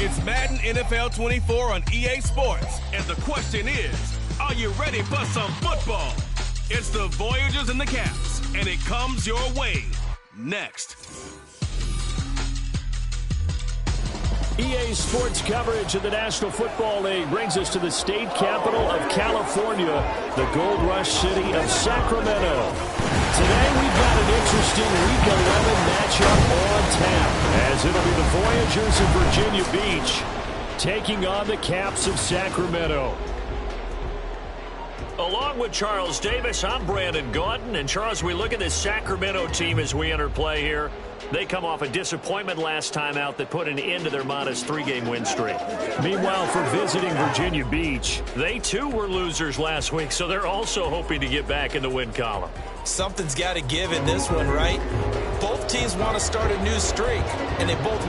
It's Madden NFL 24 on EA Sports. And the question is, are you ready for some football? It's the Voyagers and the Caps, and it comes your way next. EA Sports coverage of the National Football League brings us to the state capital of California, the gold rush city of Sacramento. Today we've got an interesting Week 11 matchup on tap, as it'll be the Voyagers of Virginia Beach taking on the Caps of Sacramento. Along with Charles Davis, I'm Brandon Gaudin. And Charles, we look at this Sacramento team as we enter play here. They come off a disappointment last time out that put an end to their modest 3-game win streak. Meanwhile, for visiting Virginia Beach, they too were losers last week, so they're also hoping to get back in the win column. Something's got to give in this one, right? Both teams want to start a new streak, and they both...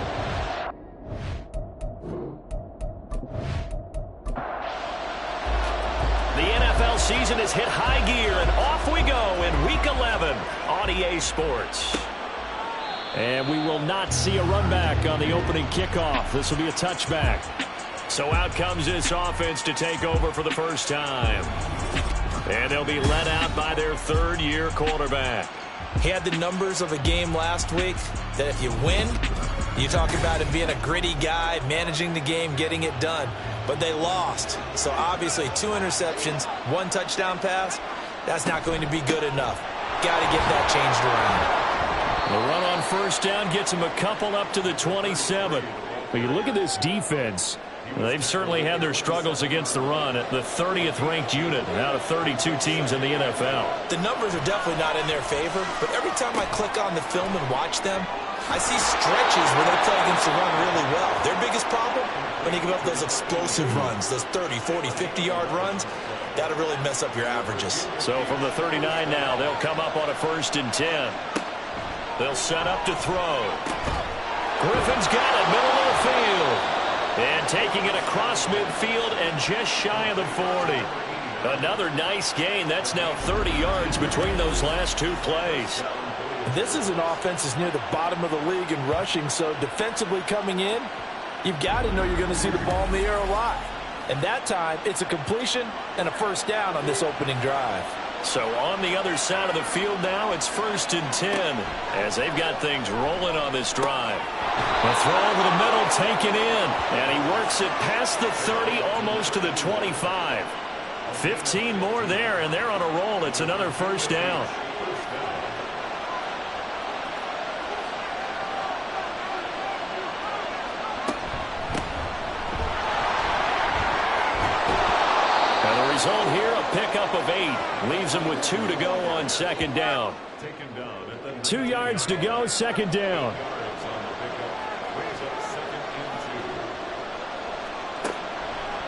The NFL season has hit high gear, and off we go in Week 11 on EA Sports. And we will not see a run back on the opening kickoff. This will be a touchback. So out comes this offense to take over for the first time. And they'll be led out by their third-year quarterback. He had the numbers of a game last week that if you win, you talk about him being a gritty guy, managing the game, getting it done. But they lost. So obviously 2 interceptions, 1 touchdown pass, that's not going to be good enough. Got to get that changed around. The run on first down gets him a couple up to the 27. But you look at this defense. They've certainly had their struggles against the run at the 30th ranked unit out of 32 teams in the NFL. The numbers are definitely not in their favor, but every time I click on the film and watch them, I see stretches where they play against the run really well. Their biggest problem, when you give up those explosive runs, those 30, 40, 50-yard runs, that'll really mess up your averages. So from the 39 now, they'll come up on a 1st and 10. They'll set up to throw. Griffin's got it, middle of the field. And taking it across midfield and just shy of the 40. Another nice gain. That's now 30 yards between those last 2 plays. This is an offense that's near the bottom of the league in rushing, so defensively coming in, you've got to know you're going to see the ball in the air a lot. And that time, it's a completion and a first down on this opening drive. So on the other side of the field now, it's 1st and 10 as they've got things rolling on this drive. The throw over the middle taken in, and he works it past the 30, almost to the 25. 15 more there, and they're on a roll. It's another first down. Result here, a pickup of 8. Leaves him with 2 to go on 2nd down. 2 yards to go, 2nd down.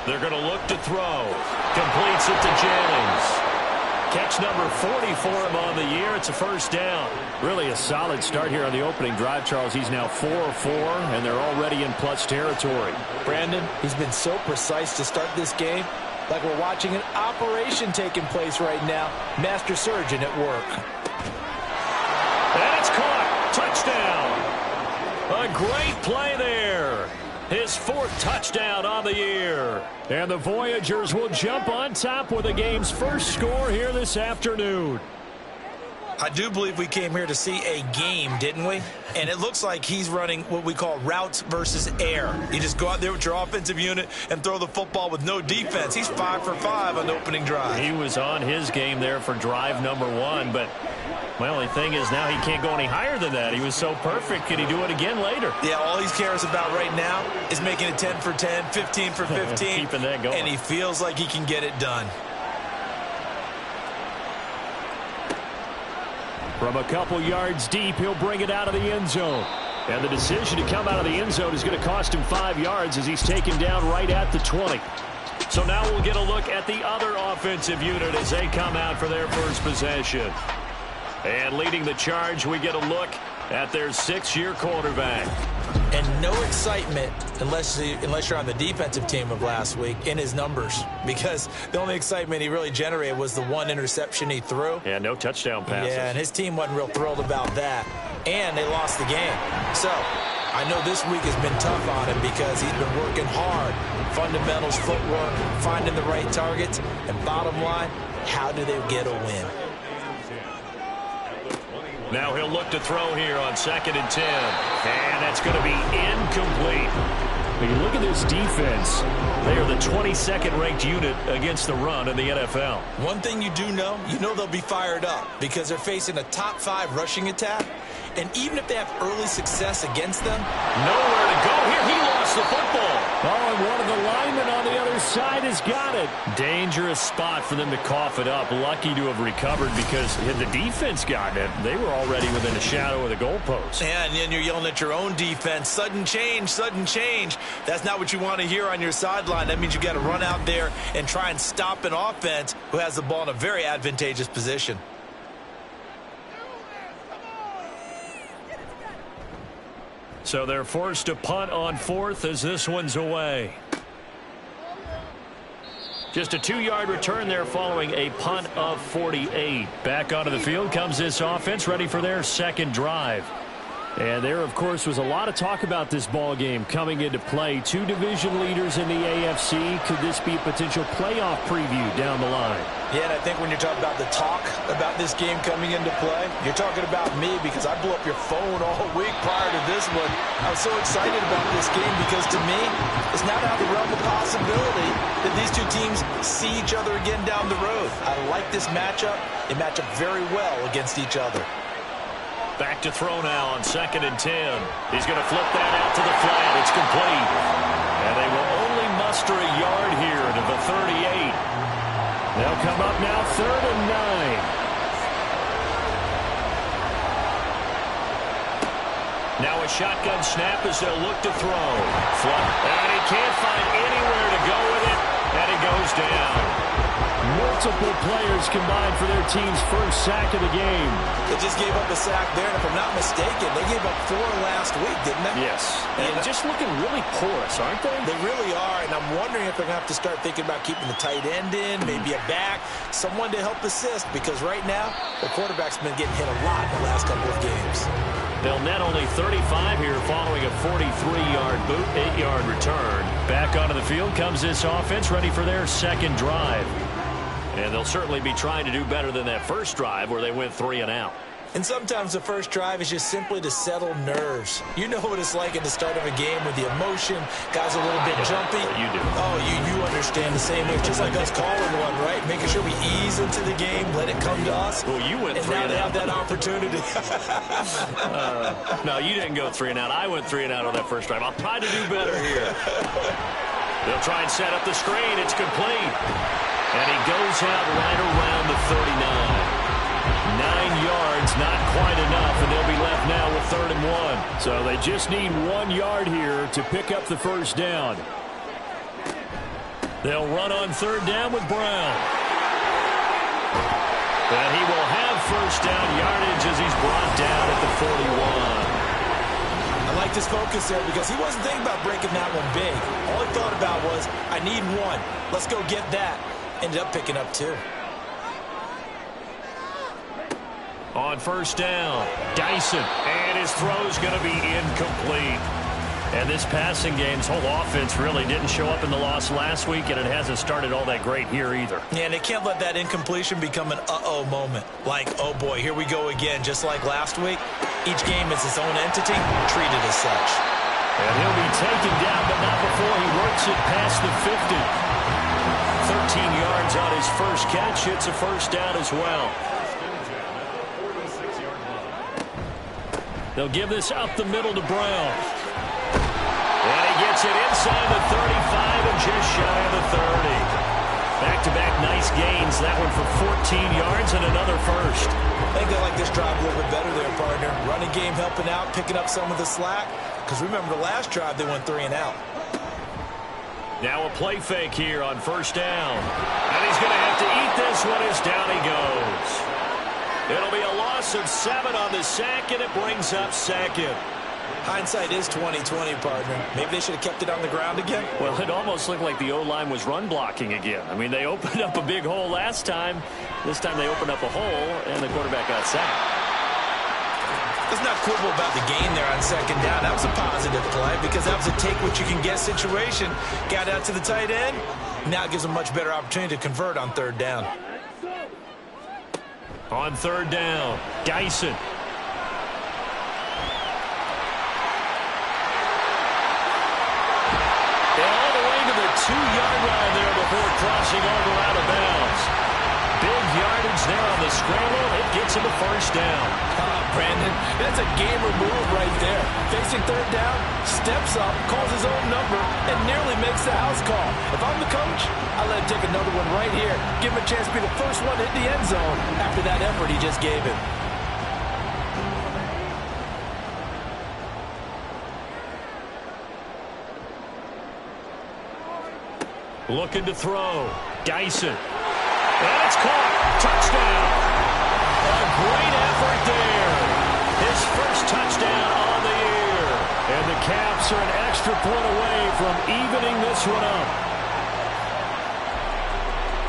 They're going to look to throw. Completes it to Jennings. Catch number 40 for him on the year. It's a first down. Really a solid start here on the opening drive, Charles. He's now 4 of 4, and they're already in plus territory. Brandon, he's been so precise to start this game. Like we're watching an operation taking place right now. Master surgeon at work. And it's caught. Touchdown. A great play there. His 4th touchdown on the year. And the Voyagers will jump on top with the game's first score here this afternoon. I do believe we came here to see a game, didn't we? And it looks like he's running what we call routes versus air. You just go out there with your offensive unit and throw the football with no defense. He's 5 for 5 on the opening drive. He was on his game there for drive number 1, but my only thing is now he can't go any higher than that. He was so perfect. Can he do it again later? Yeah, all he cares about right now is making it 10 for 10, 15 for 15. Keeping that going. And he feels like he can get it done. From a couple yards deep, he'll bring it out of the end zone. And the decision to come out of the end zone is going to cost him 5 yards as he's taken down right at the 20. So now we'll get a look at the other offensive unit as they come out for their first possession. And leading the charge, we get a look at their 6-year quarterback. And no excitement unless you're on the defensive team of last week in his numbers, because the only excitement he really generated was the one interception he threw. Yeah, no touchdown passes. Yeah, and his team wasn't real thrilled about that. And they lost the game. So I know this week has been tough on him because he's been working hard. Fundamentals, footwork, finding the right targets. And bottom line, how do they get a win? Now he'll look to throw here on 2nd and 10. And that's going to be incomplete. When you look at this defense, they are the 22nd ranked unit against the run in the NFL. One thing you do know, they'll be fired up because they're facing a top 5 rushing attack. And even if they have early success against them, nowhere to go here. He lost the football. Oh, and one of the linemen on the other side has got it. Dangerous spot for them to cough it up. Lucky to have recovered because had the defense gotten it, they were already within a shadow of the goalpost. Yeah, and then you're yelling at your own defense. Sudden change, sudden change. That's not what you want to hear on your sideline. That means you got to run out there and try and stop an offense who has the ball in a very advantageous position. So they're forced to punt on 4th as this one's away. Just a 2-yard return there following a punt of 48. Back onto the field comes this offense, ready for their 2nd drive. And there, of course, was a lot of talk about this ball game coming into play. 2 division leaders in the AFC. Could this be a potential playoff preview down the line? Yeah, and I think when you're talking about the talk about this game coming into play, you're talking about me because I blew up your phone all week prior to this one. I was so excited about this game because to me, it's not out of the realm of possibility that these 2 teams see each other again down the road. I like this matchup. They match up very well against each other. Back to throw now on 2nd and 10. He's going to flip that out to the flat. It's complete. And they will only muster a yard here to the 38. They'll come up now 3rd and 9. Now a shotgun snap as they'll look to throw. And he can't find anywhere to go with it. And he goes down. Multiple players combined for their team's first sack of the game. They just gave up a sack there, and if I'm not mistaken, they gave up 4 last week, didn't they? Yes. And just looking really porous, aren't they? They really are, and I'm wondering if they're going to have to start thinking about keeping the tight end in, maybe a back, someone to help assist, because right now, the quarterback's been getting hit a lot in the last couple of games. They'll net only 35 here following a 43-yard boot, 8-yard return. Back onto the field comes this offense, ready for their 2nd drive. And they'll certainly be trying to do better than that first drive where they went 3 and out. And sometimes the first drive is just simply to settle nerves. You know what it's like at the start of a game with the emotion. Guys are a little bit jumpy. You do. Oh, you understand the same way. It's just like us calling one, right? Making sure we ease into the game, let it come to us. Well, you went 3 and out. And now they have that opportunity. No, you didn't go 3 and out. I went 3 and out on that first drive. I'll try to do better here. They'll try and set up the screen. It's complete. And he goes out right around the 39. 9 yards, not quite enough, and they'll be left now with 3rd and 1. So they just need 1 yard here to pick up the first down. They'll run on 3rd down with Brown. And he will have first down yardage as he's brought down at the 41. I like this focus there because he wasn't thinking about breaking that one big. All he thought about was, I need 1. Let's go get that. Ended up picking up 2. On first down, Dyson, and his throw's going to be incomplete. And this passing game's whole offense really didn't show up in the loss last week, and it hasn't started all that great here either. Yeah, and they can't let that incompletion become an uh-oh moment. Like, oh boy, here we go again, just like last week. Each game is its own entity, treated as such. And he'll be taken down, but not before he works it past the 50. 13 yards on his first catch. It's a first down as well. They'll give this up the middle to Brown. And he gets it inside the 35 and just shy of the 30. Back-to-back nice gains. That one for 14 yards and another first. I think they like this drive a little bit better there, partner. Running game helping out, picking up some of the slack. Because remember the last drive, they went 3 and out. Now a play fake here on first down. And he's going to have to eat this one as down he goes. It'll be a loss of 7 on the sack, and it brings up 2nd. Hindsight is 20/20, partner. Maybe they should have kept it on the ground again. Well, it almost looked like the O-line was run blocking again. I mean, they opened up a big hole last time. This time they opened up a hole, and the quarterback got sacked. Let's not quibble about the gain there on second down. That was a positive play because that was a take-what-you-can-get situation. Got out to the tight end. Now it gives them a much better opportunity to convert on third down. On third down, Dyson. And all the way to the 2-yard line there before crossing over out of bounds. Big yardage there on the scramble. It gets him a first down. Brandon, that's a gamer move right there. Facing third down, steps up, calls his own number, and nearly makes the house call. If I'm the coach, I let him take another one right here. Give him a chance to be the first one to hit the end zone after that effort he just gave him. Looking to throw. Dyson. And it's caught. Touchdown. A great effort there. His first touchdown on the year. And the Caps are an extra point away from evening this one up.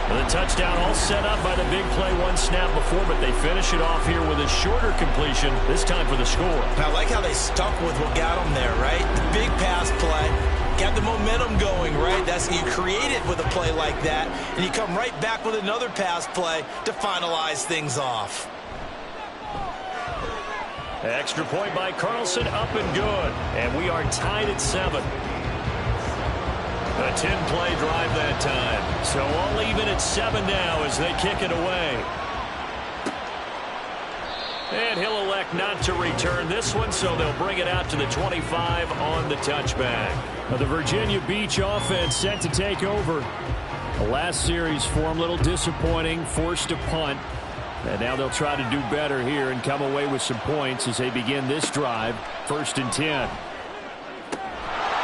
The touchdown all set up by the big play one snap before, but they finish it off here with a shorter completion, this time for the score. And I like how they stuck with what got them there, right? The big pass play. Got the momentum going, right? That's you create it with a play like that, and you come right back with another pass play to finalize things off. Extra point by Carlson, up and good. And we are tied at 7. A 10-play drive that time. So all even at 7 now as they kick it away. And he'll elect not to return this one, so they'll bring it out to the 25 on the touchback. The Virginia Beach offense set to take over. The last series form a little disappointing, forced a punt. And now they'll try to do better here and come away with some points as they begin this drive. 1st and 10.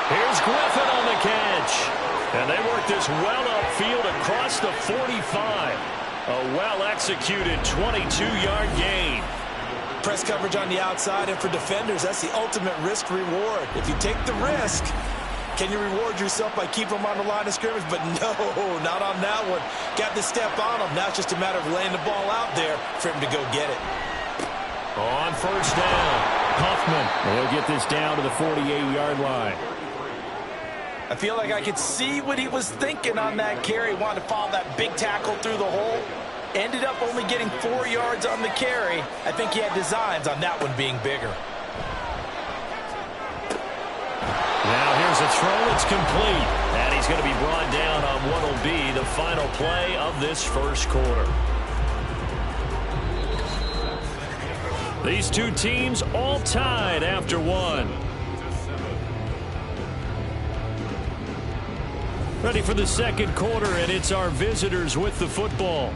Here's Griffin on the catch. And they work this well upfield across the 45. A well-executed 22-yard gain. Press coverage on the outside, and for defenders, that's the ultimate risk-reward. If you take the risk, can you reward yourself by keeping them on the line of scrimmage? But no, not on that one. Got the step on them. Now it's just a matter of laying the ball out there for him to go get it. On first down, Huffman. He'll get this down to the 48-yard line. I feel like I could see what he was thinking on that carry. Wanted to follow that big tackle through the hole. Ended up only getting 4 yards on the carry. I think he had designs on that one being bigger. Now here's a throw. It's complete. And he's going to be brought down on what will be the final play of this first quarter. These two teams all tied after one. Ready for the second quarter, and it's our visitors with the football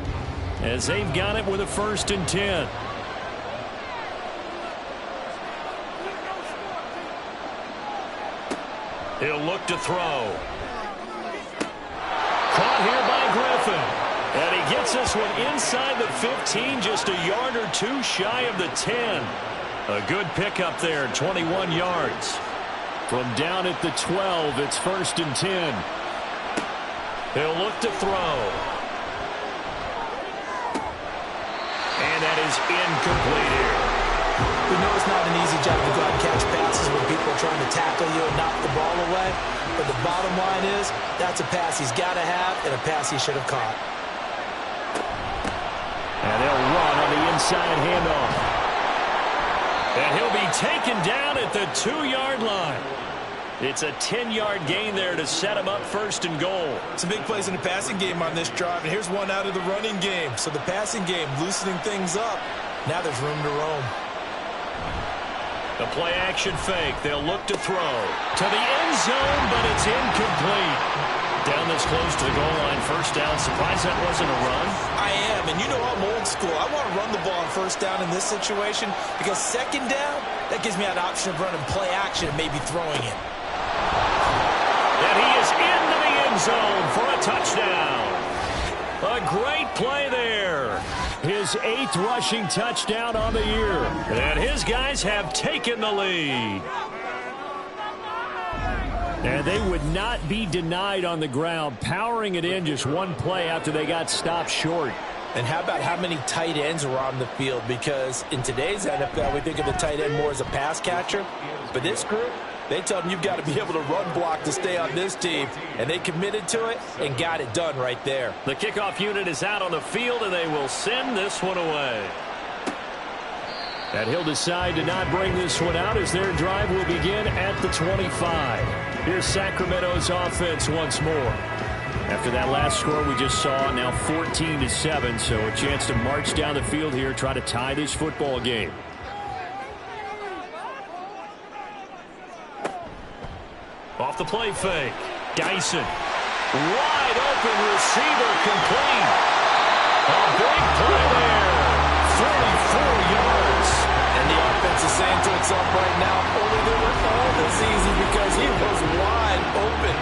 as they've got it with a 1st and 10. He'll look to throw. Caught here by Griffin. And he gets this one inside the 15, just a yard or two shy of the 10. A good pickup there, 21 yards. From down at the 12, it's 1st and 10. He'll look to throw. And that is incomplete here. We know it's not an easy job to go out and catch passes when people are trying to tackle you and knock the ball away. But the bottom line is, that's a pass he's got to have and a pass he should have caught. And they'll run on the inside handoff. And he'll be taken down at the 2-yard line. It's a 10-yard gain there to set him up 1st and goal. Some big plays in the passing game on this drive, and here's one out of the running game. So the passing game loosening things up. Now there's room to roam. The play-action fake. They'll look to throw to the end zone, but it's incomplete. Down this close to the goal line, 1st down. Surprised that wasn't a run? I am, and you know I'm old school. I want to run the ball on 1st down in this situation because 2nd down, that gives me an option of running play action and maybe throwing it. And he is into the end zone for a touchdown. A great play there. His 8th rushing touchdown on the year. And his guys have taken the lead. And they would not be denied on the ground, powering it in just one play after they got stopped short. And how about how many tight ends were on the field? Because in today's NFL, we think of the tight end more as a pass catcher. But this group, they tell them you've got to be able to run block to stay on this team. And they committed to it and got it done right there. The kickoff unit is out on the field, and they will send this one away. And he'll decide to not bring this one out as their drive will begin at the 25. Here's Sacramento's offense once more. After that last score we just saw, now 14-7, so a chance to march down the field here, try to tie this football game. Off the play fake. Dyson. Wide open receiver complete. A big play there. 34 yards. And the offense is saying to itself right now, only they were all this easy because he was wide open.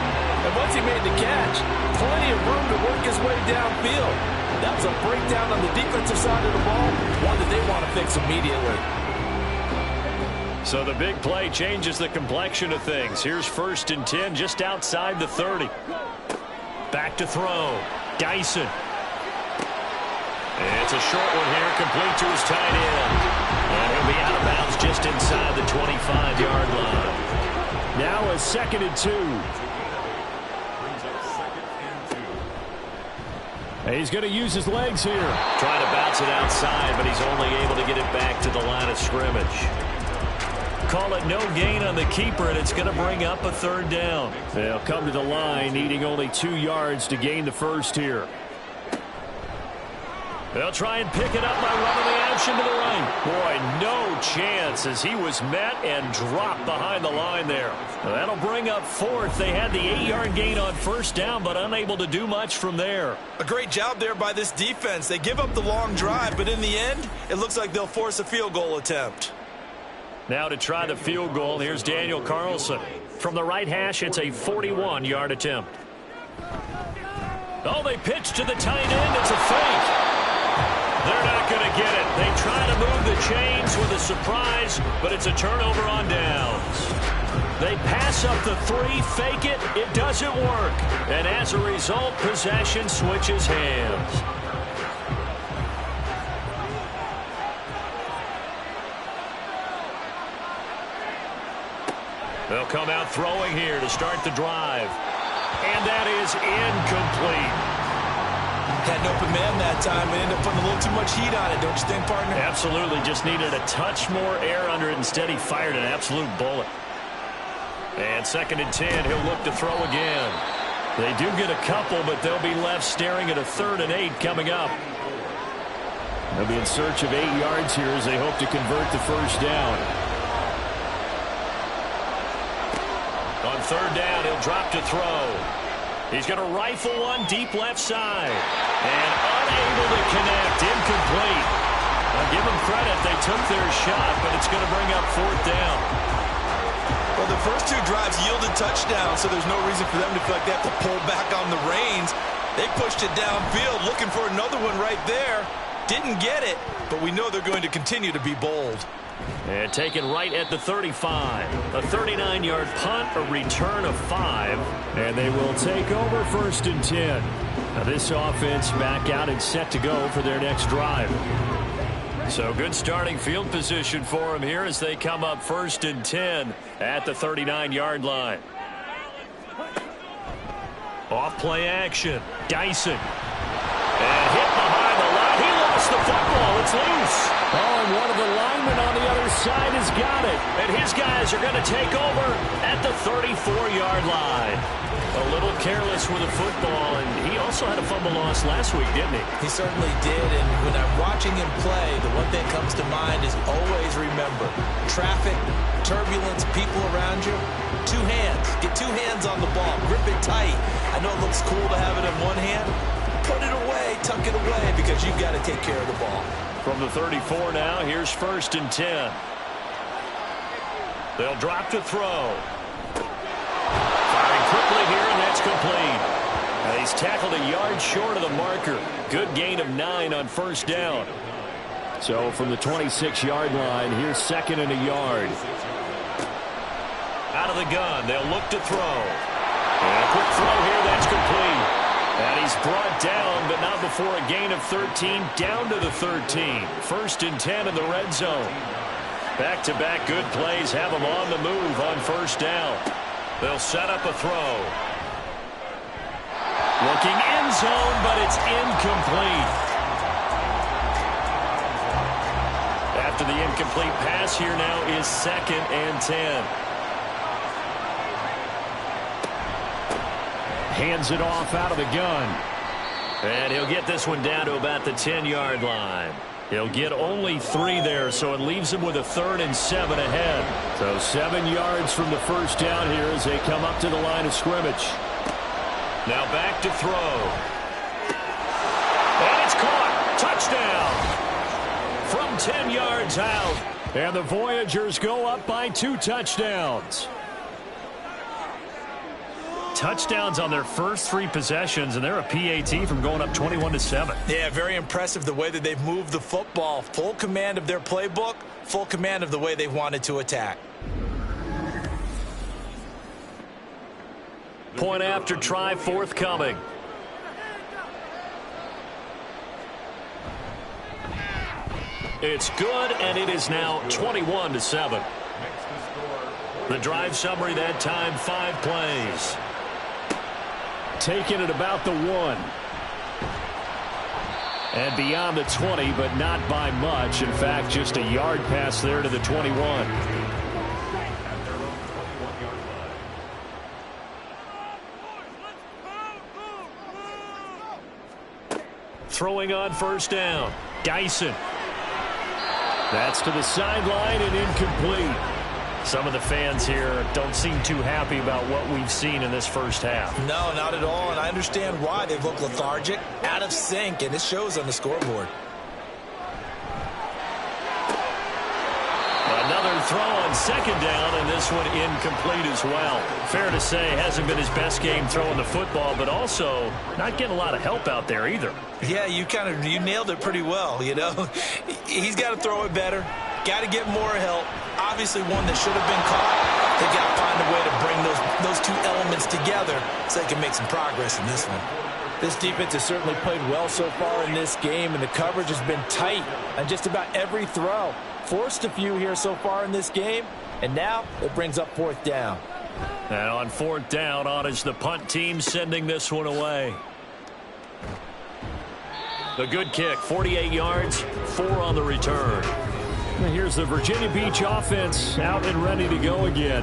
And once he made the catch, plenty of room to work his way downfield. That was a breakdown on the defensive side of the ball, one that they want to fix immediately. So the big play changes the complexion of things. Here's 1st and 10 just outside the 30. Back to throw. Dyson. It's a short one here, complete to his tight end. And he'll be out of bounds just inside the 25-yard line. Now a 2nd and 2. He's going to use his legs here. Trying to bounce it outside, but he's only able to get it back to the line of scrimmage. Call it no gain on the keeper, and it's going to bring up a 3rd down. They'll come to the line, needing only 2 yards to gain the first here. They'll try and pick it up by running the action to the right. Boy, no chance as he was met and dropped behind the line there. That'll bring up 4th. They had the 8-yard gain on 1st down, but unable to do much from there. A great job there by this defense. They give up the long drive, but in the end, it looks like they'll force a field goal attempt. Now to try the field goal, here's Daniel Carlson. From the right hash, it's a 41-yard attempt. Oh, they pitch to the tight end. It's a fake. They're not going to get it. They try to move the chains with a surprise, but it's a turnover on downs. They pass up the 3, fake it. It doesn't work. And as a result, possession switches hands. They'll come out throwing here to start the drive. And that is incomplete. Had an open man that time and ended up putting a little too much heat on it, don't you think, partner? Absolutely. Just needed a touch more air under it. Instead, he fired an absolute bullet. And 2nd and 10, he'll look to throw again. They do get a couple, but they'll be left staring at a 3rd and 8 coming up. They'll be in search of 8 yards here as they hope to convert the 1st down. On 3rd down, he'll drop to throw. He's going to rifle one deep left side. And unable to connect. Incomplete. I'll give them credit. They took their shot, but it's going to bring up 4th down. Well, the first 2 drives yielded touchdowns, so there's no reason for them to feel like they have to pull back on the reins. They pushed it downfield, looking for another one right there. Didn't get it, but we know they're going to continue to be bold. And taken right at the 35. A 39-yard punt, a return of 5. And they will take over 1st and 10. Now this offense back out and set to go for their next drive. So good starting field position for them here as they come up 1st and 10 at the 39-yard line. Off play action. Dyson. And hit behind the line. He lost the football. It's loose. Oh, and one of the linemen on the other side has got it. And his guys are going to take over at the 34-yard line. A little careless with the football, and he also had a fumble loss last week, didn't he? He certainly did, and when I'm watching him play, the one thing that comes to mind is always remember, traffic, turbulence, people around you, 2 hands. Get 2 hands on the ball. Grip it tight. I know it looks cool to have it in one hand. Put it away, tuck it away, because you've got to take care of the ball. From the 34 now, here's 1st and 10. They'll drop to throw. Firing quickly here, and that's complete. He's tackled a yard short of the marker. Good gain of 9 on 1st down. So from the 26-yard line, here's 2nd and a yard. Out out of the gun. They'll look to throw. And a quick throw here. That's complete. And he's brought down, but not before a gain of 13, down to the 13. 1st and 10 in the red zone. Back-to-back good plays have them on the move on 1st down. They'll set up a throw. Looking end zone, but it's incomplete. After the incomplete pass, here now is 2nd and 10. Hands it off out of the gun. And he'll get this one down to about the 10-yard line. He'll get only 3 there, so it leaves him with a 3rd and 7 ahead. So 7 yards from the 1st down here as they come up to the line of scrimmage. Now back to throw. And it's caught. Touchdown. From 10 yards out. And the Voyagers go up by 2 touchdowns. Touchdowns on their first 3 possessions, and they're a PAT from going up 21-7. Yeah, very impressive the way that they've moved the football. Full command of their playbook, full command of the way they wanted to attack. Point after try forthcoming. It's good, and it is now 21-7. The drive summary that time, 5 plays. Taking it about the 1. And beyond the 20, but not by much. In fact, just a yard pass there to the 21. Throwing on 1st down. Dyson. That's to the sideline and incomplete. Some of the fans here don't seem too happy about what we've seen in this first half. No, not at all, and I understand why. They look lethargic, out of sync, and it shows on the scoreboard. Another throw on 2nd down, and this one incomplete as well. Fair to say, hasn't been his best game throwing the football, but also not getting a lot of help out there either. Yeah, you nailed it pretty well, you know. He's got to throw it better. Got to get more help. Obviously one that should have been caught. They got to find a way to bring those 2 elements together so they can make some progress in this one. This defense has certainly played well so far in this game, and the coverage has been tight on just about every throw. Forced a few here so far in this game, and now it brings up 4th down. And on 4th down, on is the punt team sending this one away. The good kick, 48 yards, 4 on the return. And here's the Virginia Beach offense out and ready to go again.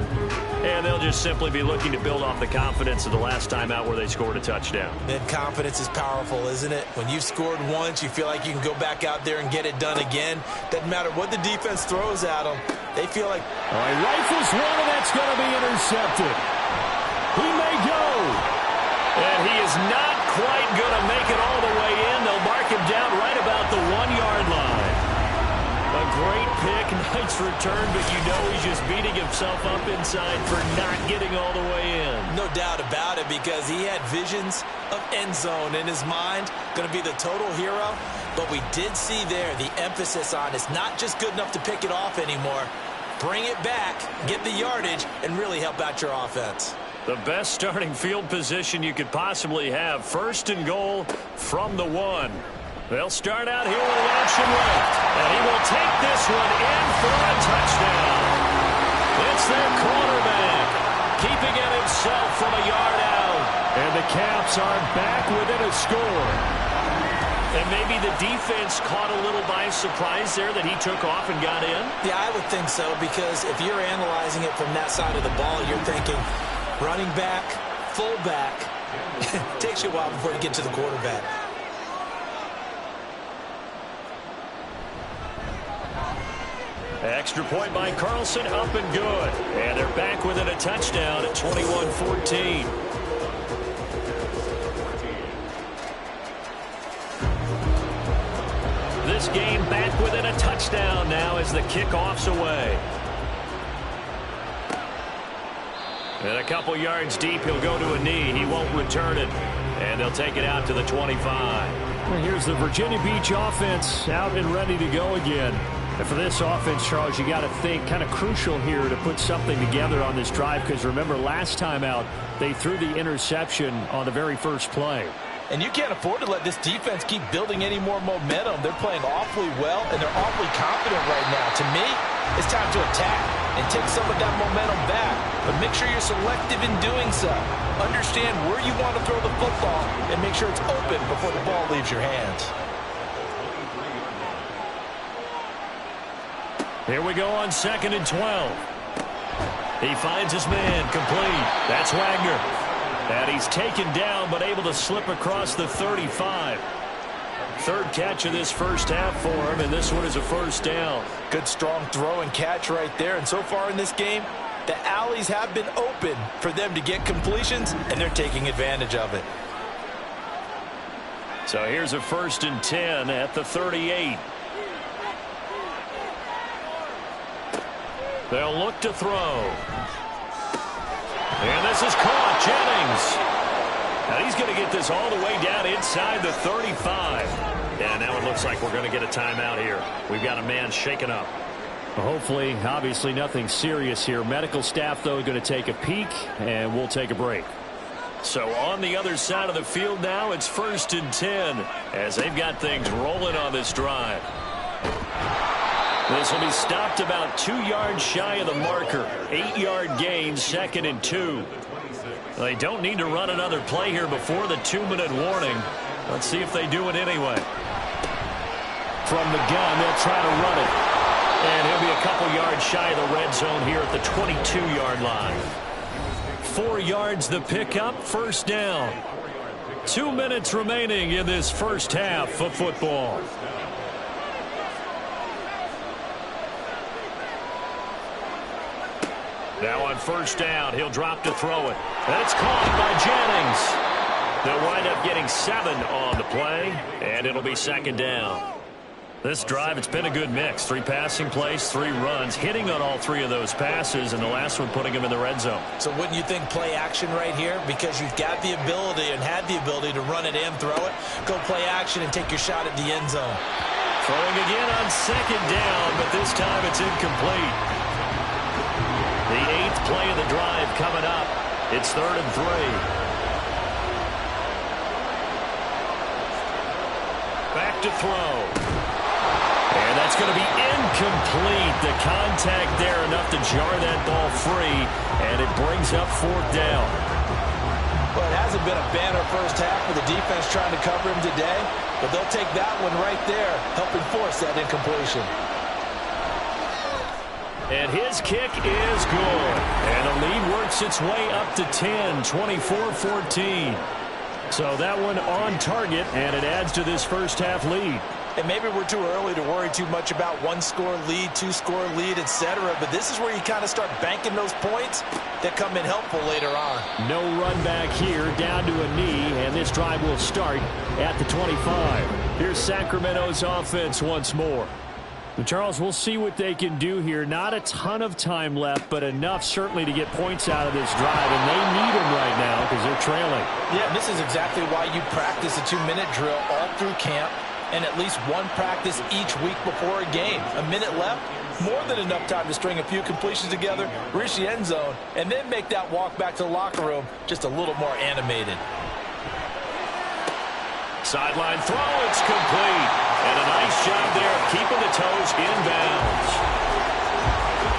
And they'll just simply be looking to build off the confidence of the last time out where they scored a touchdown. And confidence is powerful, isn't it? When you've scored once, you feel like you can go back out there and get it done again. Doesn't matter what the defense throws at them. They feel like... All right, rifles one, and that's going to be intercepted. He may go. And he is not quite going to make it all the way in. They'll mark him down right about the 1-yard line. A great pick, nice return, but you know he's just beating himself up inside for not getting all the way in. No doubt about it, because he had visions of end zone in his mind. Going to be the total hero. But we did see there the emphasis on it's not just good enough to pick it off anymore. Bring it back, get the yardage, and really help out your offense. The best starting field position you could possibly have. 1st and goal from the 1. They'll start out here with an option left. And he will take this one in for a touchdown. It's their quarterback, keeping it himself from a yard out. And the Caps are back within a score. And maybe the defense caught a little by surprise there that he took off and got in? Yeah, I would think so, because if you're analyzing it from that side of the ball, you're thinking running back, fullback. Takes you a while before you get to the quarterback. Extra point by Carlson, up and good. And they're back within a touchdown at 21-14. This game back within a touchdown now as the kickoff's away. And a couple yards deep, he'll go to a knee. He won't return it. And they'll take it out to the 25. And here's the Virginia Beach offense out and ready to go again. And for this offense, Charles, you got to think kind of crucial here to put something together on this drive, because remember last time out they threw the interception on the very first play. And you can't afford to let this defense keep building any more momentum. They're playing awfully well, and they're awfully confident right now. To me, it's time to attack and take some of that momentum back. But make sure you're selective in doing so. Understand where you want to throw the football and make sure it's open before the ball leaves your hands. Here we go on 2nd and 12. He finds his man, complete. That's Wagner. And he's taken down, but able to slip across the 35. Third catch of this first half for him, and this one is a first down. Good strong throw and catch right there. And so far in this game, the alleys have been open for them to get completions, and they're taking advantage of it. So here's a 1st and 10 at the 38. They'll look to throw. And this is caught. Jennings. And he's going to get this all the way down inside the 35. And now it looks like we're going to get a timeout here. We've got a man shaken up. Well, hopefully, obviously nothing serious here. Medical staff, though, going to take a peek, and we'll take a break. So on the other side of the field now, it's 1st and 10 as they've got things rolling on this drive. This will be stopped about 2 yards shy of the marker. 8-yard gain, 2nd and 2. They don't need to run another play here before the 2-minute warning. Let's see if they do it anyway. From the gun, they'll try to run it. And he'll be a couple yards shy of the red zone here at the 22-yard line. 4 yards the pickup, first down. 2 minutes remaining in this first half of football. Now on first down, he'll drop to throw it. That's caught by Jennings. They'll wind up getting 7 on the play, and it'll be 2nd down. This drive, it's been a good mix. 3 passing plays, 3 runs, hitting on all 3 of those passes, and the last one putting him in the red zone. So wouldn't you think play action right here? Because you've got the ability and had the ability to run it and throw it. Go play action and take your shot at the end zone. Throwing again on 2nd down, but this time it's incomplete. The 8th play of the drive coming up. It's 3rd and 3. Back to throw. And that's going to be incomplete. The contact there enough to jar that ball free, and it brings up 4th down. Well, it hasn't been a banner first half for the defense trying to cover him today, but they'll take that one right there, helping force that incompletion. And his kick is good. And the lead works its way up to 10, 24-14. So that one on target, and it adds to this first half lead. And maybe we're too early to worry too much about 1-score lead, 2-score lead, etc. But this is where you kind of start banking those points that come in helpful later on. No run back here, down to a knee, and this drive will start at the 25. Here's Sacramento's offense once more. Charles, we'll see what they can do here. Not a ton of time left, but enough certainly to get points out of this drive, and they need them right now because they're trailing. Yeah, this is exactly why you practice a 2-minute drill all through camp and at least one practice each week before a game. A minute left, more than enough time to string a few completions together, reach the end zone, and then make that walk back to the locker room just a little more animated. Sideline throw, it's complete. And a nice job there of keeping the toes inbounds.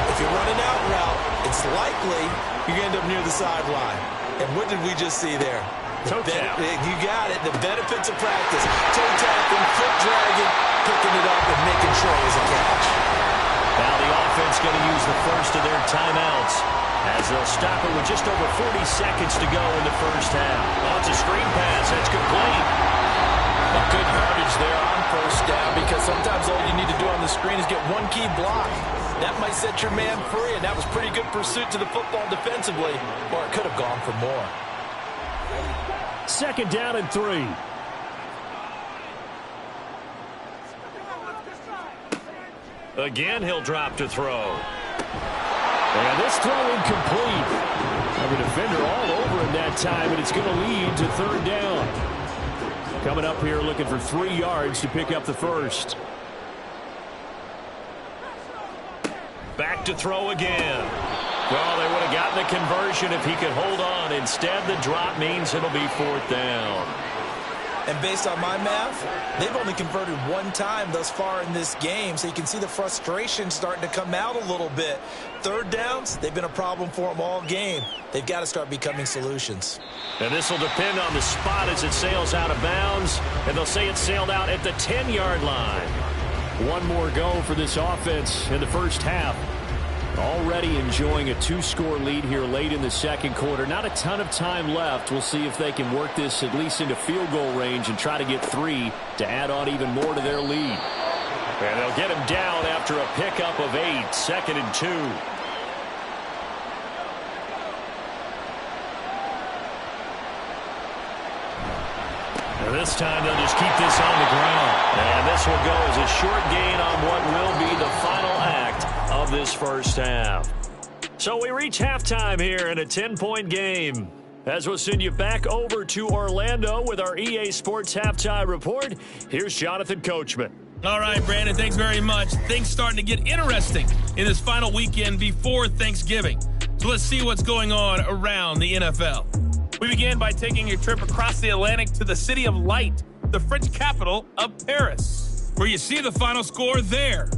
If you're running out route, it's likely you're going to end up near the sideline. And what did we just see there? Toe tap. You got it. The benefits of practice. Toe tapping, foot dragging, picking it up and making sure it was a catch. Now the offense going to use the first of their timeouts as they'll stop it with just over 40 seconds to go in the first half. Oh, it's a screen pass. That's complete. A good yardage there on first down, because sometimes all you need to do on the screen is get one key block. That might set your man free, and that was pretty good pursuit to the football defensively, or it could have gone for more. 2nd down and 3. Again, he'll drop to throw. And this throw incomplete. The defender all over him that time, and it's going to lead to 3rd down. Coming up here looking for 3 yards to pick up the first. back to throw again. Well, they would have gotten the conversion if he could hold on. Instead, the drop means it'll be 4th down. And based on my math, they've only converted one time thus far in this game, so you can see the frustration starting to come out a little bit. 3rd downs, they've been a problem for them all game. They've got to start becoming solutions. And this will depend on the spot as it sails out of bounds, and they'll say it sailed out at the 10-yard line. One more go for this offense in the first half. Already enjoying a 2-score lead here late in the second quarter. Not a ton of time left. We'll see if they can work this at least into field goal range and try to get 3 to add on even more to their lead. And they'll get him down after a pickup of 8, 2nd and 2. And this time they'll just keep this on the ground. And this will go as a short gain on what will be the final act of this first half. So we reach halftime here in a 10-point game. As we'll send you back over to Orlando with our EA Sports Halftime Report, here's Jonathan Coachman. All right, Brandon, thanks very much. Things starting to get interesting in this final weekend before Thanksgiving. So let's see what's going on around the NFL. We begin by taking a trip across the Atlantic to the City of Light, the French capital of Paris, where you see the final score there.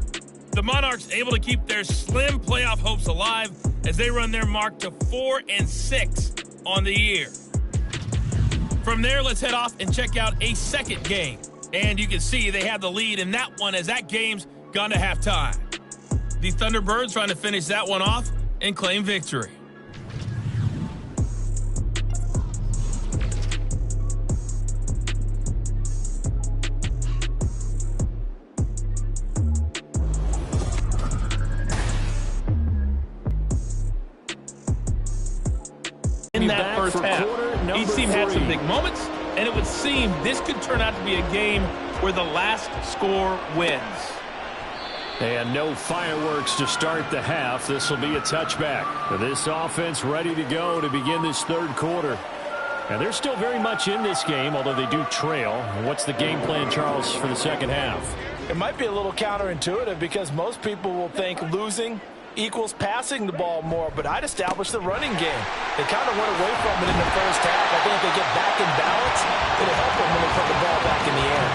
The Monarchs able to keep their slim playoff hopes alive as they run their mark to 4-6 on the year. From there, let's head off and check out a second game. And you can see they have the lead in that one as that game's gone to halftime. The Thunderbirds trying to finish that one off and claim victory. In that first half, each team had some big moments, and it would seem this could turn out to be a game where the last score wins. And no fireworks to start the half. This will be a touchback. This offense ready to go to begin this third quarter. And they're still very much in this game, although they do trail. What's the game plan, Charles, for the second half? It might be a little counterintuitive because most people will think losing equals passing the ball more, but I'd establish the running game. They kind of went away from it in the first half. I think if they get back in balance, it'll help them when they put the ball back in the air.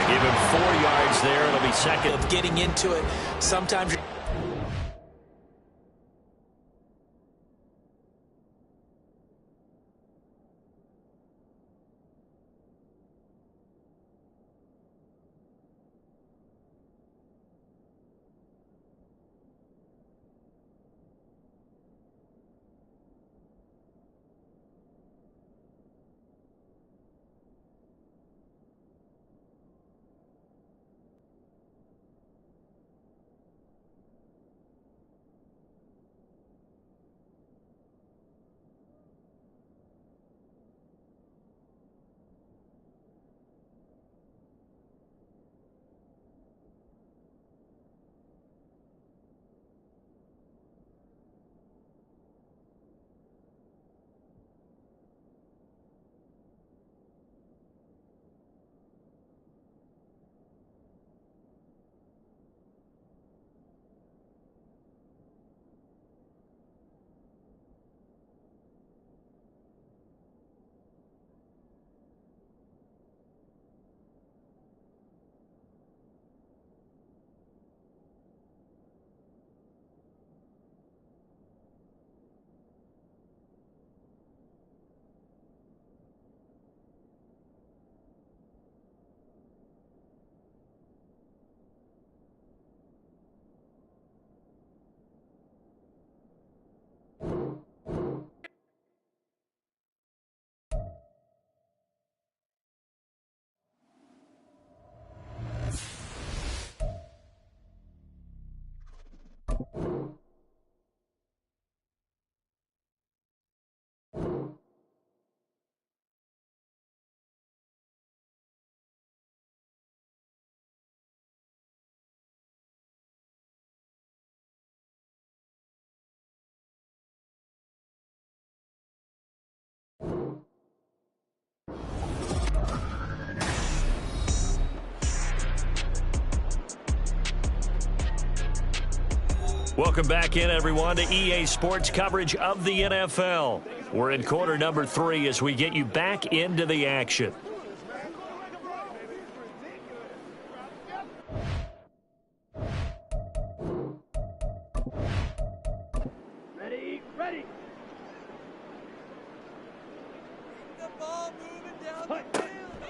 They give him 4 yards there. It'll be second. Getting into it, sometimes Welcome back in, everyone, to EA Sports coverage of the NFL. We're in quarter number 3 as we get you back into the action. Ready.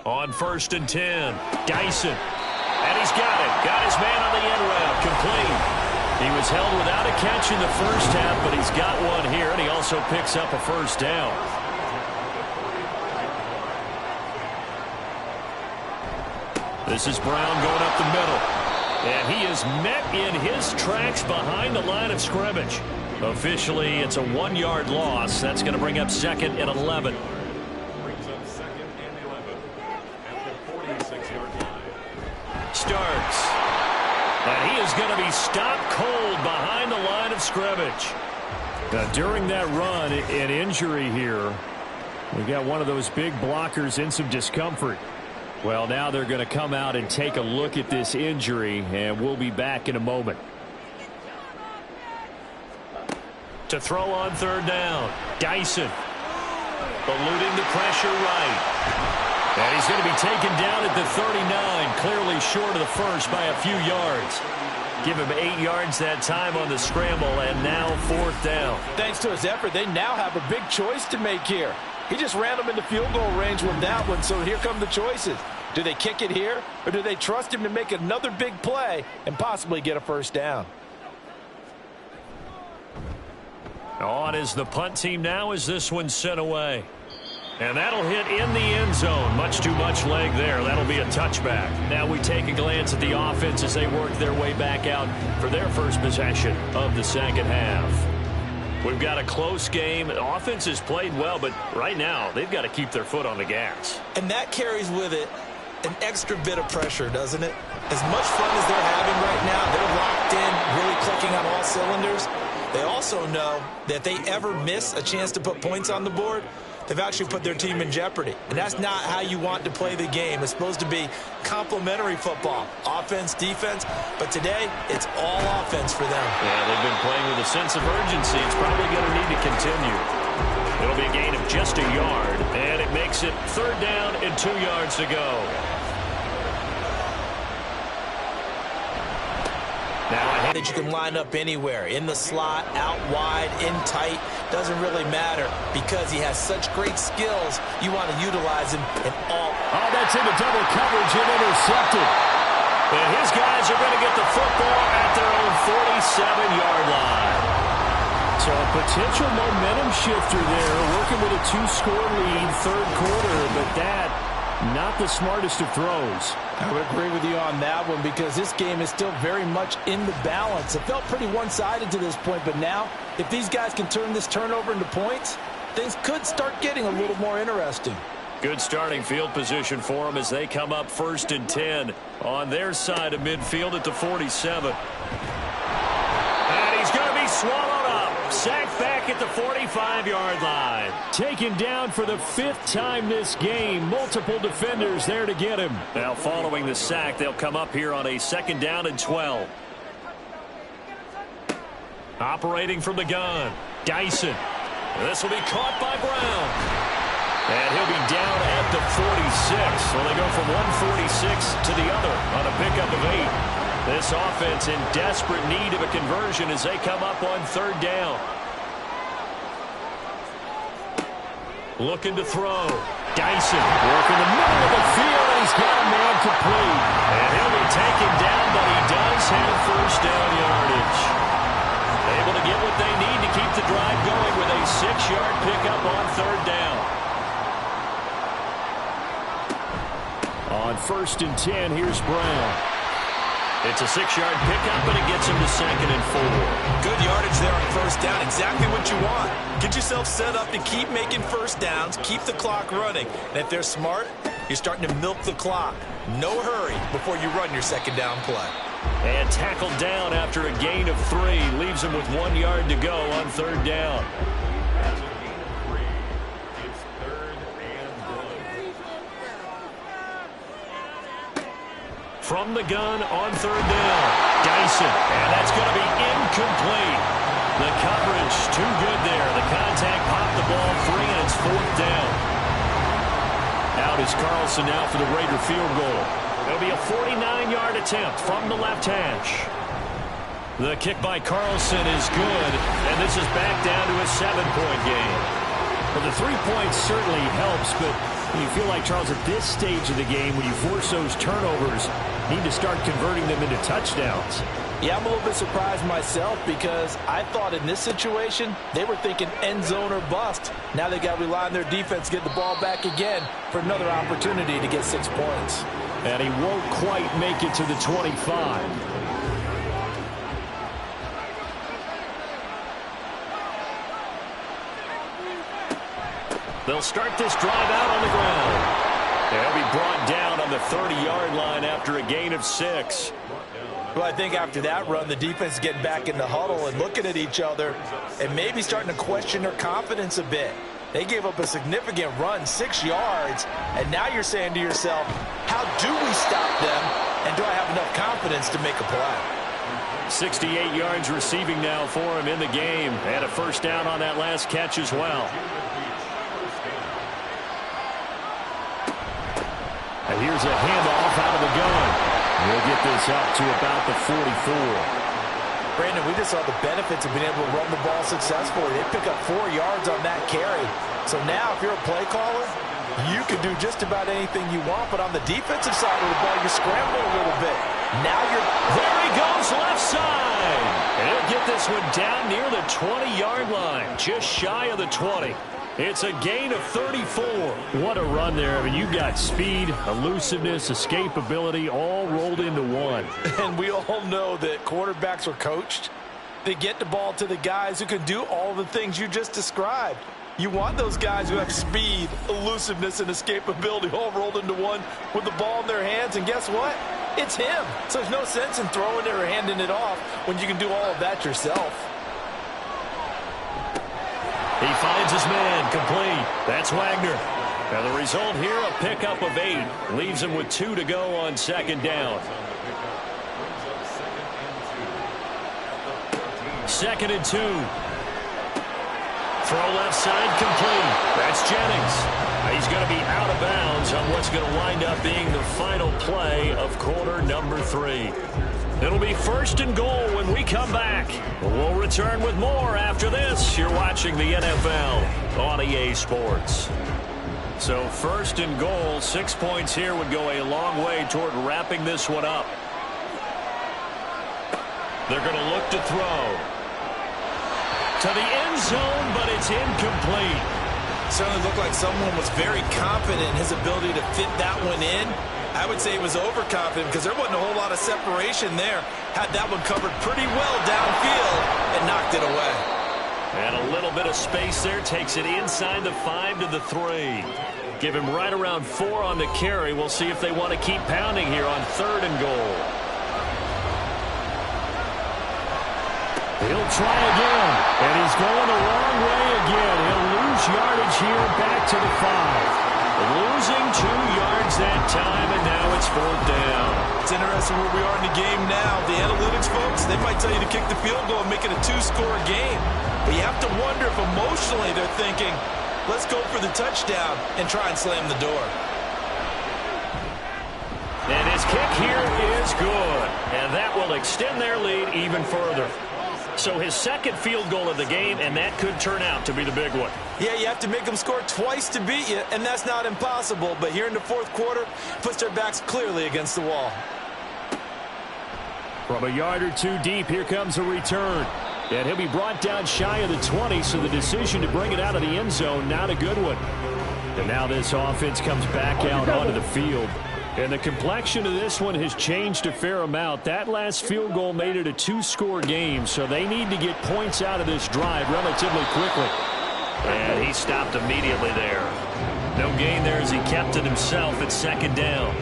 On 1st and 10, Dyson. And he's got it. Got his man on the end route. Complete. He was held without a catch in the first half, but he's got one here, and he also picks up a first down. This is Brown going up the middle. And he is met in his tracks behind the line of scrimmage. Officially, it's a 1-yard loss. That's going to bring up 2nd and 11. Brings up 2nd and 11 at the 46-yard line. Starts. And he is going to be stopped cold behind the line of scrimmage. Now, during that run, an injury here. We got one of those big blockers in some discomfort. Well, now they're going to come out and take a look at this injury, and we'll be back in a moment. To throw on 3rd down, Dyson. Eluding the pressure right. And he's going to be taken down at the 39, clearly short of the first by a few yards. Give him 8 yards that time on the scramble, and now 4th down. Thanks to his effort, they now have a big choice to make here. He just ran them into field goal range with that one, so here come the choices. Do they kick it here, or do they trust him to make another big play and possibly get a first down? On is the punt team now as this one's sent away. And that'll hit in the end zone. Much too much leg there. That'll be a touchback. Now we take a glance at the offense as they work their way back out for their first possession of the second half. We've got a close game. The offense has played well, but right now they've got to keep their foot on the gas. And that carries with it an extra bit of pressure, doesn't it? As much fun as they're having right now, they're locked in, really clicking on all cylinders. They also know that if they ever miss a chance to put points on the board, they've actually put their team in jeopardy. And that's not how you want to play the game. It's supposed to be complementary football, offense, defense. But today, it's all offense for them. Yeah, they've been playing with a sense of urgency. It's probably going to need to continue. It'll be a gain of just a yard, and it makes it 3rd down and 2 yards to go. Now that you can line up anywhere, in the slot, out wide, in tight, doesn't really matter because he has such great skills. You want to utilize him in all. Oh, that's into double coverage and intercepted. And his guys are going to get the football at their own 47-yard line. So a potential momentum shifter there, working with a 2-score lead, 3rd quarter, but that not the smartest of throws. I would agree with you on that one because this game is still very much in the balance. It felt pretty one-sided to this point, but now if these guys can turn this turnover into points, things could start getting a little more interesting. Good starting field position for them as they come up 1st and 10 on their side of midfield at the 47. And he's going to be swallowed up. Sacked back at the 45-yard line. Taken down for the 5th time this game. Multiple defenders there to get him. Now following the sack, they'll come up here on a 2nd down and 12. Operating from the gun, Dyson. This will be caught by Brown. And he'll be down at the 46. So they go from 146 to the other on a pickup of 8. This offense in desperate need of a conversion as they come up on 3rd down. Looking to throw. Dyson working the middle of the field, and he's got a man complete. And he'll be taken down, but he does have 1st down yardage. Able to get what they need to keep the drive going with a 6-yard pickup on 3rd down. On 1st and 10, here's Brown. It's a 6-yard pickup, but it gets him to 2nd and 4. Good yardage there on 1st down. Exactly what you want. Get yourself set up to keep making 1st downs, keep the clock running. And if they're smart, you're starting to milk the clock. No hurry before you run your 2nd down play. And tackled down after a gain of 3. Leaves him with 1 yard to go on 3rd down. That's a gain of 3. It's 3rd and 1. From the gun on 3rd down, Dyson. And that's going to be complete. The coverage too good there. The contact popped the ball free, and it's 4th down. Out is Carlson now for the Raider field goal. It'll be a 49-yard attempt from the left hash. The kick by Carlson is good, and this is back down to a 7-point game. Well, the 3 points certainly helps, but you feel like, Charles, at this stage of the game, when you force those turnovers, you need to start converting them into touchdowns. Yeah, I'm a little bit surprised myself because I thought in this situation they were thinking end zone or bust. Now they got to rely on their defense to get the ball back again for another opportunity to get 6 points. And he won't quite make it to the 25. They'll start this drive out on the ground. They'll be brought down on the 30-yard line after a gain of 6. Well, I think after that run, the defense is getting back in the huddle and looking at each other and maybe starting to question their confidence a bit. They gave up a significant run, 6 yards, and now you're saying to yourself, how do we stop them, and do I have enough confidence to make a play? 68 yards receiving now for him in the game, and a first down on that last catch as well. And here's a handoff out of the gun. We'll get this up to about the 44. Brandon, we just saw the benefits of being able to run the ball successfully. They pick up 4 yards on that carry. So now if you're a play caller, you can do just about anything you want. But on the defensive side of the ball, you're scrambling a little bit. Now you're... There he goes, left side. And he'll get this one down near the 20-yard line, just shy of the 20. It's a gain of 34. What a run there. I mean, you've got speed, elusiveness, escapability all rolled into one. And we all know that quarterbacks are coached. They get the ball to the guys who can do all the things you just described. You want those guys who have speed, elusiveness, and escapability all rolled into one with the ball in their hands. And guess what? It's him. So there's no sense in throwing it or handing it off when you can do all of that yourself. He finds his man, complete. That's Wagner. Now the result here, a pickup of 8. Leaves him with 2 to go on 2nd down. 2nd and 2. Throw left side, complete. That's Jennings. He's going to be out of bounds on what's going to wind up being the final play of quarter number 3. It'll be 1st and goal when we come back. We'll return with more after this. You're watching the NFL on EA Sports. So 1st and goal, 6 points here would go a long way toward wrapping this one up. They're going to look to throw. To the end zone, but it's incomplete. Certainly looked like someone was very confident in his ability to fit that one in. I would say he was overconfident because there wasn't a whole lot of separation there. Had that one covered pretty well downfield and knocked it away. And a little bit of space there takes it inside the 5 to the 3. Give him right around 4 on the carry. We'll see if they want to keep pounding here on 3rd and goal. He'll try again, and he's going the wrong way again. He'll lose yardage here back to the 5. Losing 2 yards that time, and now it's 4th down. It's interesting where we are in the game now. The analytics folks, they might tell you to kick the field goal and make it a 2-score game. But you have to wonder if emotionally they're thinking, let's go for the touchdown and try and slam the door. And his kick here is good. And that will extend their lead even further. So his 2nd field goal of the game, and that could turn out to be the big one. Yeah, you have to make them score twice to beat you, and that's not impossible. But here in the 4th quarter, puts their backs clearly against the wall. From a yard or 2 deep, here comes a return. And he'll be brought down shy of the 20, so the decision to bring it out of the end zone, not a good one. And now this offense comes back out onto the field. And the complexion of this one has changed a fair amount. That last field goal made it a 2-score game, so they need to get points out of this drive relatively quickly. And he stopped immediately there. No gain there as he kept it himself at 2nd down.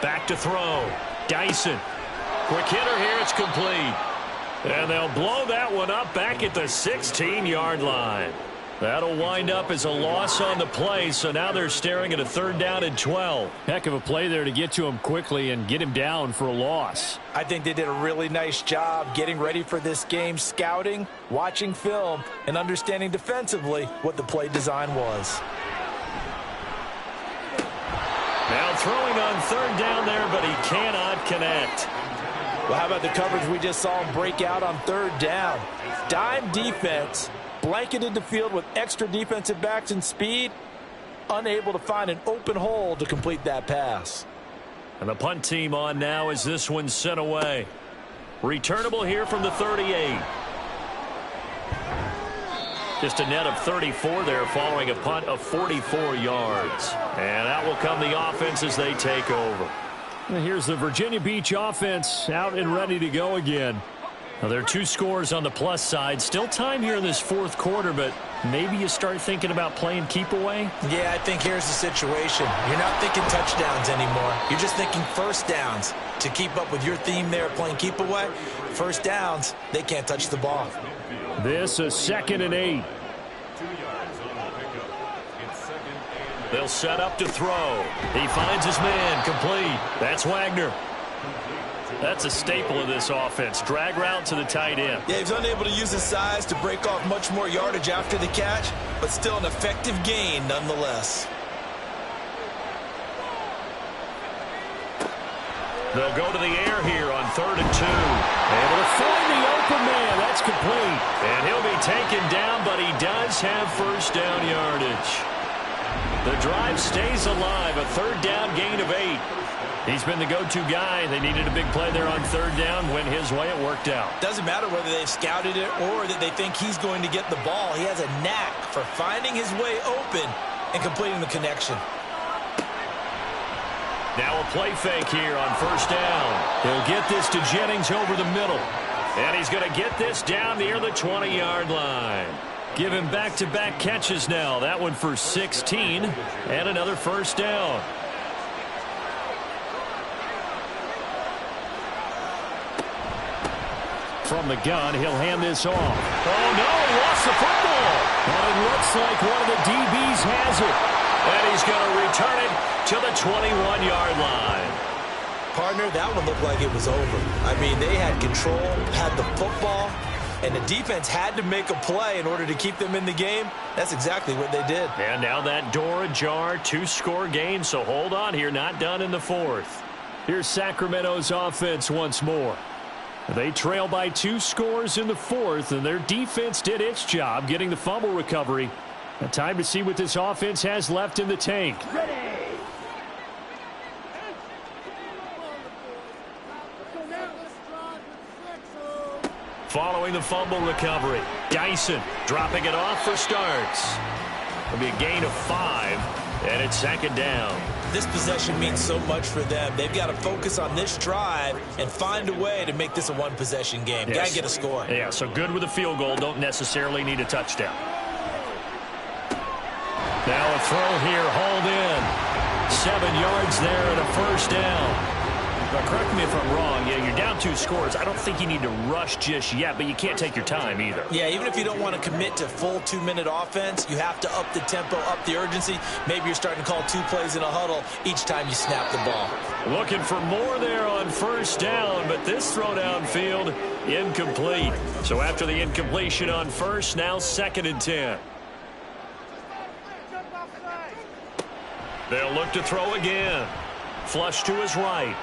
Back to throw. Dyson. Quick hitter here. It's complete. And they'll blow that one up back at the 16-yard line. That'll wind up as a loss on the play, so now they're staring at a 3rd down and 12. Heck of a play there to get to him quickly and get him down for a loss. I think they did a really nice job getting ready for this game, scouting, watching film, and understanding defensively what the play design was. Now throwing on 3rd down there, but he cannot connect. Well, how about the coverage we just saw him break out on 3rd down? Dime defense, blanketed the field with extra defensive backs and speed, unable to find an open hole to complete that pass. And the punt team on now as this one's sent away. Returnable here from the 38. Just a net of 34 there following a punt of 44 yards. And out will come the offense as they take over. And here's the Virginia Beach offense out and ready to go again. Now, there are 2 scores on the plus side. Still time here in this 4th quarter, but maybe you start thinking about playing keep away? Yeah, I think here's the situation. You're not thinking touchdowns anymore. You're just thinking 1st downs. To keep up with your theme there playing keep away, 1st downs, they can't touch the ball. This is 2nd and 8. 2 yards on the pickup. It's 2nd and 8. They'll set up to throw. He finds his man complete. That's Wagner. That's a staple of this offense. Drag route to the tight end. Yeah, he's unable to use his size to break off much more yardage after the catch, but still an effective gain nonetheless. They'll go to the air here on 3rd and 2. Able to find the open man. That's complete. And he'll be taken down, but he does have 1st down yardage. The drive stays alive. A 3rd down gain of 8. He's been the go-to guy. They needed a big play there on 3rd down. Went his way. It worked out. Doesn't matter whether they've scouted it or that they think he's going to get the ball. He has a knack for finding his way open and completing the connection. Now a play fake here on 1st down. He'll get this to Jennings over the middle. And he's going to get this down near the 20-yard line. Give him back-to-back catches now. That one for 16 and another 1st down. From the gun, he'll hand this off. Oh, no, he lost the football. And it looks like one of the DBs has it. And he's going to return it to the 21-yard line. Partner, that one looked like it was over. I mean, they had control, had the football, and the defense had to make a play in order to keep them in the game. That's exactly what they did. And now that door ajar, 2-score game, so hold on here, not done in the 4th. Here's Sacramento's offense once more. They trail by 2 scores in the 4th, and their defense did its job getting the fumble recovery. Now time to see what this offense has left in the tank. Following the fumble recovery, Dyson dropping it off for starts. It'll be a gain of 5, and it's 2nd down. This possession means so much for them. They've got to focus on this drive and find a way to make this a 1-possession game. Yes. Got to get a score. Yeah, so good with a field goal. Don't necessarily need a touchdown. Now a throw here, hauled in. 7 yards there and a 1st down. Now, correct me if I'm wrong. Yeah, you're down 2 scores. I don't think you need to rush just yet, but you can't take your time either. Yeah, even if you don't want to commit to full 2-minute offense, you have to up the tempo, up the urgency. Maybe you're starting to call 2 plays in a huddle each time you snap the ball. Looking for more there on 1st down, but this throw downfield, incomplete. So after the incompletion on 1st, now 2nd and 10. They'll look to throw again. Flush to his right.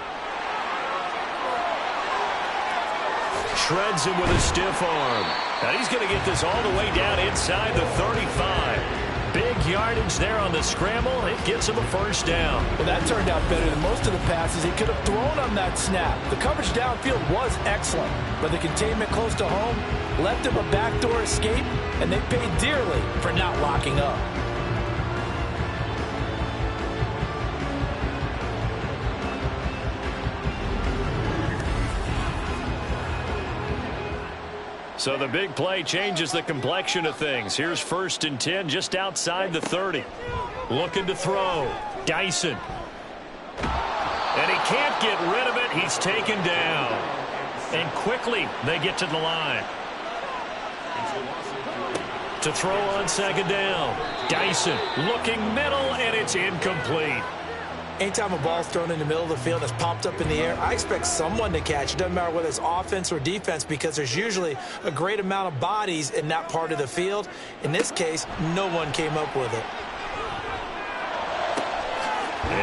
Shreds him with a stiff arm. And he's going to get this all the way down inside the 35. Big yardage there on the scramble. It gets him a 1st down. Well, that turned out better than most of the passes he could have thrown on that snap. The coverage downfield was excellent, but the containment close to home left him a backdoor escape, and they paid dearly for not locking up. So the big play changes the complexion of things. Here's 1st and 10 just outside the 30. Looking to throw. Dyson. And he can't get rid of it. He's taken down. And quickly they get to the line. To throw on second down. Dyson looking middle, and it's incomplete. Anytime a ball's thrown in the middle of the field and it's popped up in the air, I expect someone to catch. It doesn't matter whether it's offense or defense, because there's usually a great amount of bodies in that part of the field. In this case, no one came up with it.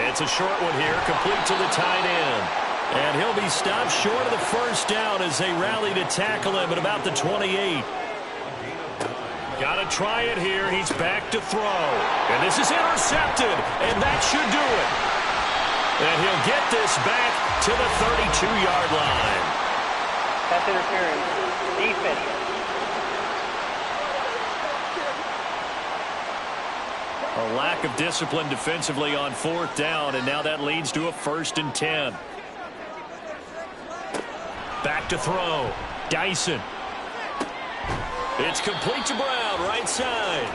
It's a short one here, complete to the tight end. And he'll be stopped short of the first down as they rally to tackle him at about the 28. Got to try it here. He's back to throw. And this is intercepted, and that should do it. And he'll get this back to the 32-yard line. That's interference. Defense. A lack of discipline defensively on fourth down, and now that leads to a 1st and 10. Back to throw. Dyson. It's complete to Brown, right side.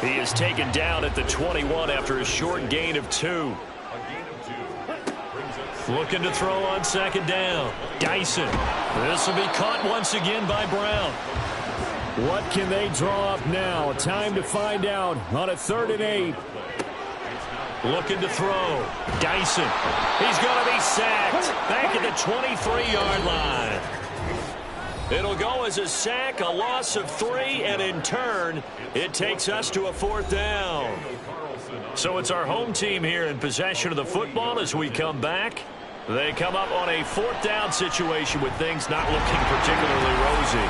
He is taken down at the 21 after a short gain of 2. Looking to throw on second down. Dyson. This will be caught once again by Brown. What can they draw up now? Time to find out on a 3rd and 8. Looking to throw. Dyson. He's going to be sacked. Back at the 23-yard line. It'll go as a sack, a loss of 3, and in turn, it takes us to a 4th down. So it's our home team here in possession of the football as we come back. They come up on a 4th down situation with things not looking particularly rosy.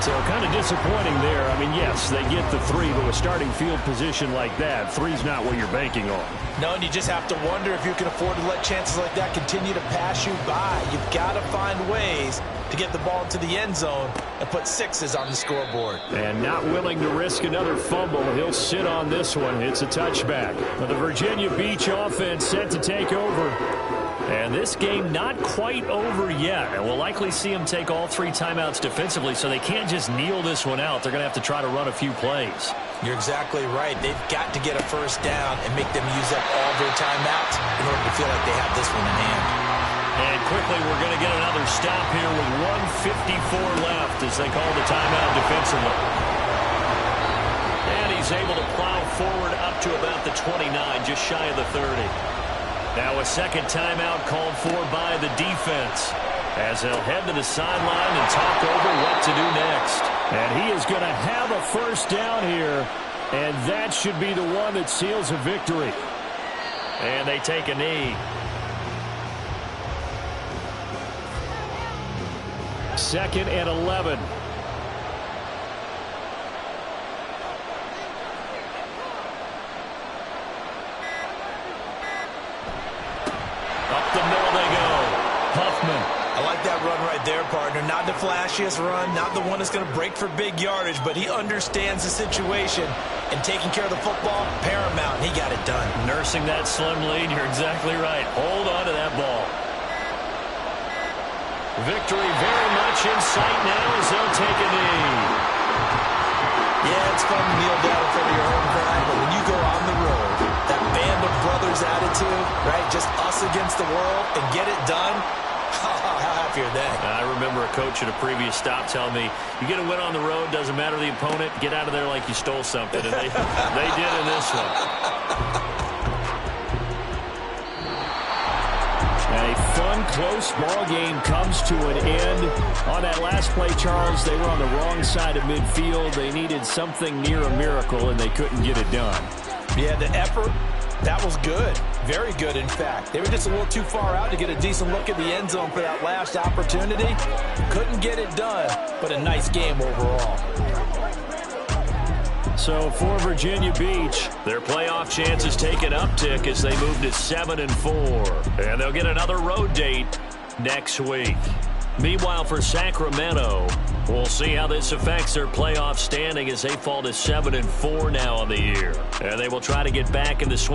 So kind of disappointing there. I mean, yes, they get the 3, but with starting field position like that, 3's not what you're banking on. No, and you just have to wonder if you can afford to let chances like that continue to pass you by. You've got to find ways to get the ball into the end zone and put 6s on the scoreboard. And not willing to risk another fumble. He'll sit on this one. It's a touchback. But the Virginia Beach offense set to take over. And this game not quite over yet. And we'll likely see them take all 3 timeouts defensively, so they can't just kneel this one out. They're going to have to try to run a few plays. You're exactly right. They've got to get a 1st down and make them use up all their timeouts in order to feel like they have this one in hand. And quickly, we're going to get another stop here with 1:54 left as they call the timeout defensively. And he's able to plow forward up to about the 29, just shy of the 30. Now a second timeout called for by the defense as they'll head to the sideline and talk over what to do next. And he is going to have a 1st down here, and that should be the one that seals a victory. And they take a knee. 2nd and 11. Up the middle they go. Huffman. I like that run right there, partner. Not the flashiest run, not the one that's going to break for big yardage, but he understands the situation, and taking care of the football, paramount. He got it done. Nursing that slim lead, you're exactly right. Hold on to that ball. Victory very much in sight now as they'll take a knee. Yeah, it's fun to kneel down in front of your home crowd, but when you go on the road, that band of brothers attitude, right, just us against the world, and get it done, how happy are they? I remember a coach at a previous stop telling me, you get a win on the road, doesn't matter the opponent, get out of there like you stole something, and they did in this one. A fun, close ball game comes to an end. On that last play, Charles, they were on the wrong side of midfield. They needed something near a miracle, and they couldn't get it done. Yeah, the effort, that was good. Very good, in fact. They were just a little too far out to get a decent look at the end zone for that last opportunity. Couldn't get it done, but a nice game overall. So for Virginia Beach, their playoff chances take an uptick as they move to 7-4. And they'll get another road date next week. Meanwhile, for Sacramento, we'll see how this affects their playoff standing as they fall to 7-4 now on the year. And they will try to get back in the swing